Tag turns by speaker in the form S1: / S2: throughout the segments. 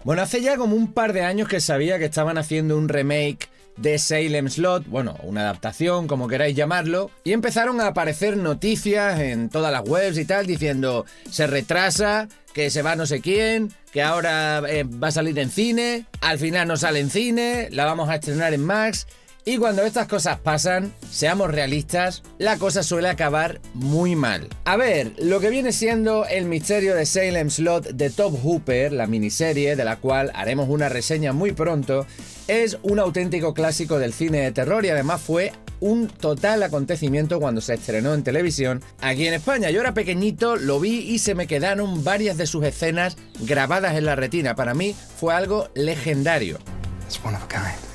S1: Bueno, hace ya como un par de años que sabía que estaban haciendo un remake de Salem Slot, bueno, una adaptación, como queráis llamarlo, y empezaron a aparecer noticias en todas las webs y tal, diciendo, se retrasa, que se va no sé quién, que ahora va a salir en cine, al final no sale en cine, la vamos a estrenar en Max. Y cuando estas cosas pasan, seamos realistas, la cosa suele acabar muy mal. A ver, lo que viene siendo El misterio de Salem Slot de Tobe Hooper, la miniserie de la cual haremos una reseña muy pronto, es un auténtico clásico del cine de terror y además fue un total acontecimiento cuando se estrenó en televisión aquí en España. Yo era pequeñito, lo vi y se me quedaron varias de sus escenas grabadas en la retina. Para mí fue algo legendario.
S2: It's one of a kind.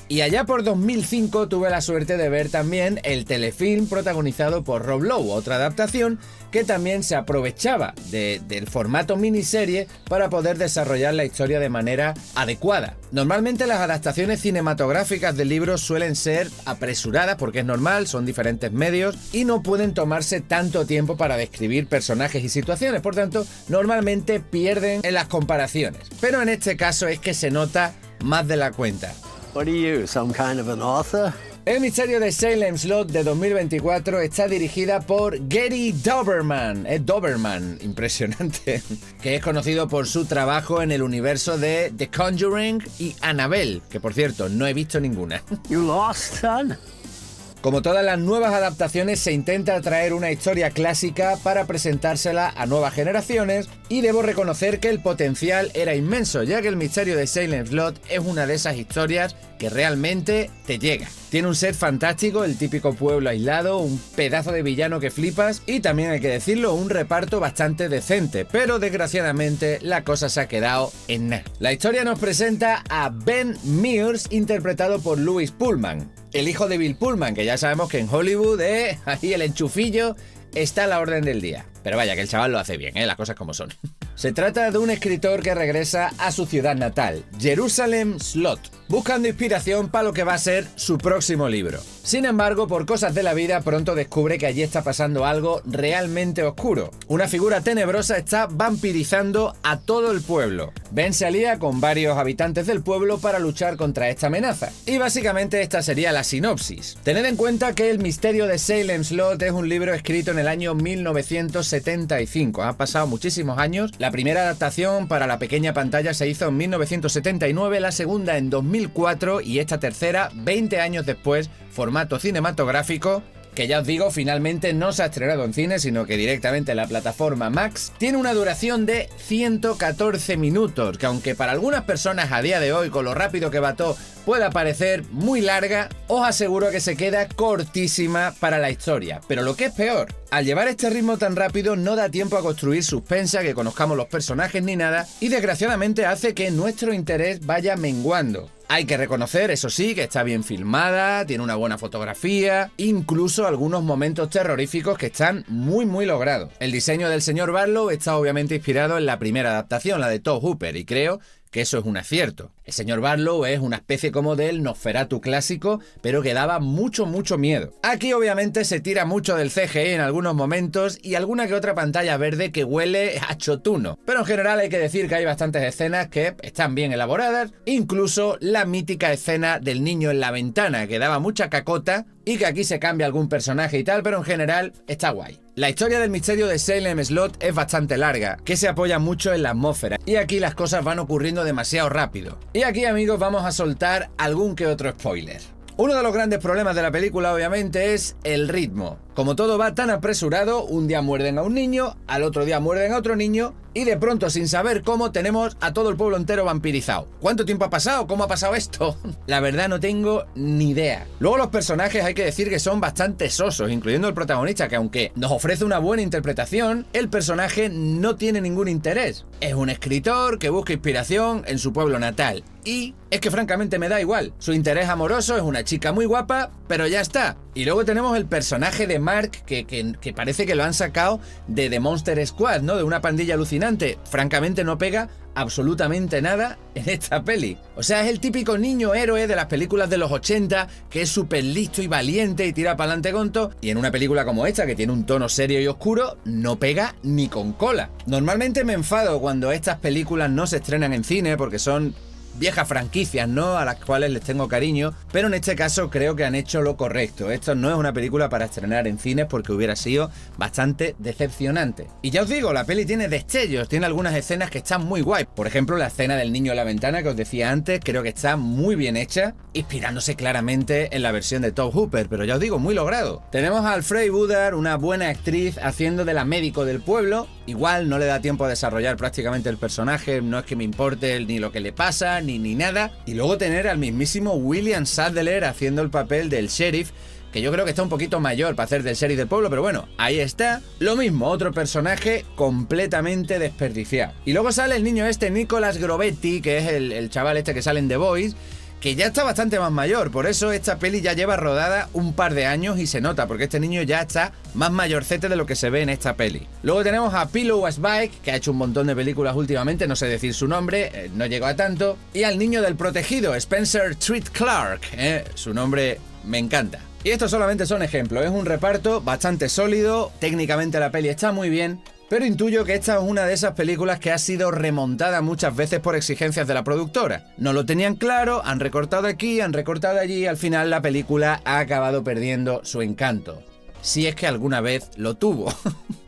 S1: Y allá por 2005 tuve la suerte de ver también el telefilm protagonizado por Rob Lowe, otra adaptación que también se aprovechaba del formato miniserie para poder desarrollar la historia de manera adecuada. Normalmente las adaptaciones cinematográficas de libros suelen ser apresuradas porque es normal, son diferentes medios y no pueden tomarse tanto tiempo para describir personajes y situaciones, por tanto normalmente pierden en las comparaciones. Pero en este caso es que se nota más de la cuenta.
S3: What are you, some kind of an author?
S1: El misterio de Salem Slot de 2024 está dirigida por Gary Dauberman. Es Dauberman, impresionante. Que es conocido por su trabajo en el universo de The Conjuring y Annabelle, que por cierto, no he visto ninguna.
S3: You lost, son?
S1: Como todas las nuevas adaptaciones, se intenta traer una historia clásica para presentársela a nuevas generaciones y debo reconocer que el potencial era inmenso, ya que el misterio de Salem Slot es una de esas historias que realmente te llega. Tiene un set fantástico, el típico pueblo aislado, un pedazo de villano que flipas y también hay que decirlo, un reparto bastante decente, pero desgraciadamente la cosa se ha quedado en nada. La historia nos presenta a Ben Mears, interpretado por Louis Pullman, el hijo de Bill Pullman, que ya sabemos que en Hollywood, ahí el enchufillo está a la orden del día. Pero vaya, que el chaval lo hace bien, las cosas como son. Se trata de un escritor que regresa a su ciudad natal, Jerusalem Slot, buscando inspiración para lo que va a ser su próximo libro. Sin embargo, por cosas de la vida, pronto descubre que allí está pasando algo realmente oscuro. Una figura tenebrosa está vampirizando a todo el pueblo. Ben se alía con varios habitantes del pueblo para luchar contra esta amenaza. Y básicamente esta sería la sinopsis. Tened en cuenta que El misterio de Salem Slot es un libro escrito en el año 1975. Han pasado muchísimos años. La primera adaptación para la pequeña pantalla se hizo en 1979, la segunda en 2004 y esta tercera 20 años después, formato cinematográfico, que ya os digo, finalmente no se ha estrenado en cine, sino que directamente en la plataforma Max. Tiene una duración de 114 minutos, que aunque para algunas personas a día de hoy, con lo rápido que va todo, pueda parecer muy larga, os aseguro que se queda cortísima para la historia. Pero lo que es peor, al llevar este ritmo tan rápido no da tiempo a construir suspensa, que conozcamos los personajes ni nada, y desgraciadamente hace que nuestro interés vaya menguando. Hay que reconocer, eso sí, que está bien filmada, tiene una buena fotografía, incluso algunos momentos terroríficos que están muy logrados. El diseño del señor Barlow está obviamente inspirado en la primera adaptación, la de Tobe Hooper, y creo que eso es un acierto. El señor Barlow es una especie como del Nosferatu clásico, pero que daba mucho miedo. Aquí obviamente se tira mucho del CGI en algunos momentos y alguna que otra pantalla verde que huele a chotuno. Pero en general hay que decir que hay bastantes escenas que están bien elaboradas, incluso la mítica escena del niño en la ventana, que daba mucha cacota y que aquí se cambia algún personaje y tal, pero en general está guay. La historia del misterio de Salem Slot es bastante larga, que se apoya mucho en la atmósfera, y aquí las cosas van ocurriendo demasiado rápido. Y aquí, amigos, vamos a soltar algún que otro spoiler. Uno de los grandes problemas de la película, obviamente, es el ritmo. Como todo va tan apresurado, un día muerden a un niño, al otro día muerden a otro niño, y de pronto, sin saber cómo, tenemos a todo el pueblo entero vampirizado. ¿Cuánto tiempo ha pasado? ¿Cómo ha pasado esto? La verdad no tengo ni idea. Luego los personajes hay que decir que son bastante sosos, incluyendo el protagonista, que aunque nos ofrece una buena interpretación, el personaje no tiene ningún interés. Es un escritor que busca inspiración en su pueblo natal. Y es que francamente me da igual. Su interés amoroso es una chica muy guapa, pero ya está. Y luego tenemos el personaje de Mark, que parece que lo han sacado de The Monster Squad, ¿no? De una pandilla alucinante. Francamente no pega absolutamente nada en esta peli. O sea, es el típico niño héroe de las películas de los 80 que es súper listo y valiente y tira para adelante con todo, y en una película como esta, que tiene un tono serio y oscuro, no pega ni con cola. Normalmente me enfado cuando estas películas no se estrenan en cine porque son viejas franquicias, ¿no?, a las cuales les tengo cariño, pero en este caso creo que han hecho lo correcto. Esto no es una película para estrenar en cines porque hubiera sido bastante decepcionante. Y ya os digo, la peli tiene destellos, tiene algunas escenas que están muy guay. Por ejemplo, la escena del niño en la ventana que os decía antes, creo que está muy bien hecha, inspirándose claramente en la versión de Tobe Hooper, pero ya os digo, muy logrado. Tenemos a Alfred Woodard, una buena actriz, haciendo de la médico del pueblo. Igual no le da tiempo a desarrollar prácticamente el personaje, no es que me importe ni lo que le pasa, ni nada. Y luego tener al mismísimo William Sadler haciendo el papel del sheriff, que yo creo que está un poquito mayor para hacer del sheriff del pueblo, pero bueno, ahí está. Lo mismo, otro personaje completamente desperdiciado. Y luego sale el niño este, Nicolas Grovetti, que es el chaval este que sale en The Boys, que ya está bastante más mayor, por eso esta peli ya lleva rodada un par de años y se nota, porque este niño ya está más mayorcete de lo que se ve en esta peli. Luego tenemos a Pillow Spike, que ha hecho un montón de películas últimamente, no sé decir su nombre, no llegó a tanto, y al niño del protegido, Spencer Treat Clark, su nombre me encanta. Y estos solamente son ejemplos, es un reparto bastante sólido, técnicamente la peli está muy bien, pero intuyo que esta es una de esas películas que ha sido remontada muchas veces por exigencias de la productora. No lo tenían claro, han recortado aquí, han recortado allí, y al final la película ha acabado perdiendo su encanto. Si es que alguna vez lo tuvo.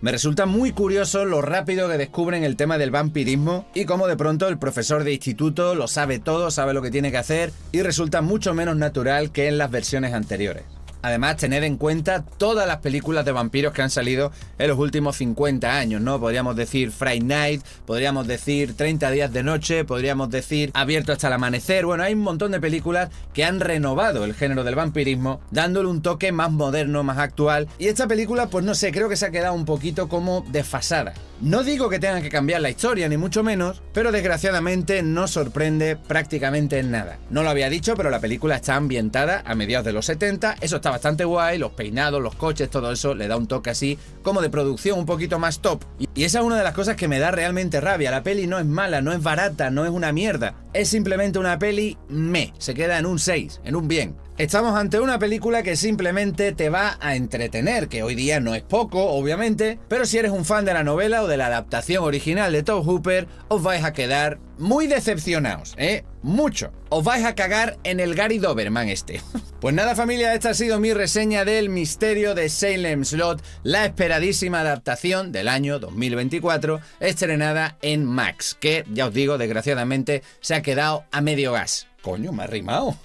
S1: Me resulta muy curioso lo rápido que descubren el tema del vampirismo y cómo de pronto el profesor de instituto lo sabe todo, sabe lo que tiene que hacer y resulta mucho menos natural que en las versiones anteriores. Además, tened en cuenta todas las películas de vampiros que han salido en los últimos 50 años, ¿no? Podríamos decir Friday Night, podríamos decir 30 días de noche, podríamos decir Abierto hasta el amanecer. Bueno, hay un montón de películas que han renovado el género del vampirismo, dándole un toque más moderno, más actual. Y esta película, pues no sé, creo que se ha quedado un poquito como desfasada. No digo que tengan que cambiar la historia, ni mucho menos, pero desgraciadamente no sorprende prácticamente en nada. No lo había dicho, pero la película está ambientada a mediados de los 70, eso está bastante guay, los peinados, los coches, todo eso le da un toque así, como de producción un poquito más top. Y esa es una de las cosas que me da realmente rabia. La peli no es mala, no es barata, no es una mierda. Es simplemente una peli se queda en un 6, en un bien. Estamos ante una película que simplemente te va a entretener, que hoy día no es poco, obviamente, pero si eres un fan de la novela o de la adaptación original de Tobe Hooper, os vais a quedar muy decepcionados, mucho. Os vais a cagar en el Gary Doberman este. Pues nada, familia, esta ha sido mi reseña del Misterio de Salem Slot, la esperadísima adaptación del año 2024, estrenada en Max, que, ya os digo, desgraciadamente se ha quedado a medio gas. Coño, me ha rimado.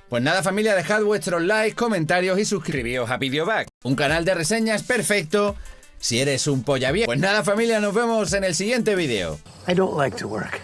S1: Pues nada, familia, dejad vuestros likes, comentarios y suscribíos a Videoback, un canal de reseñas perfecto si eres un polla vieja. Pues nada, familia, nos vemos en el siguiente vídeo.
S3: I don't like to work.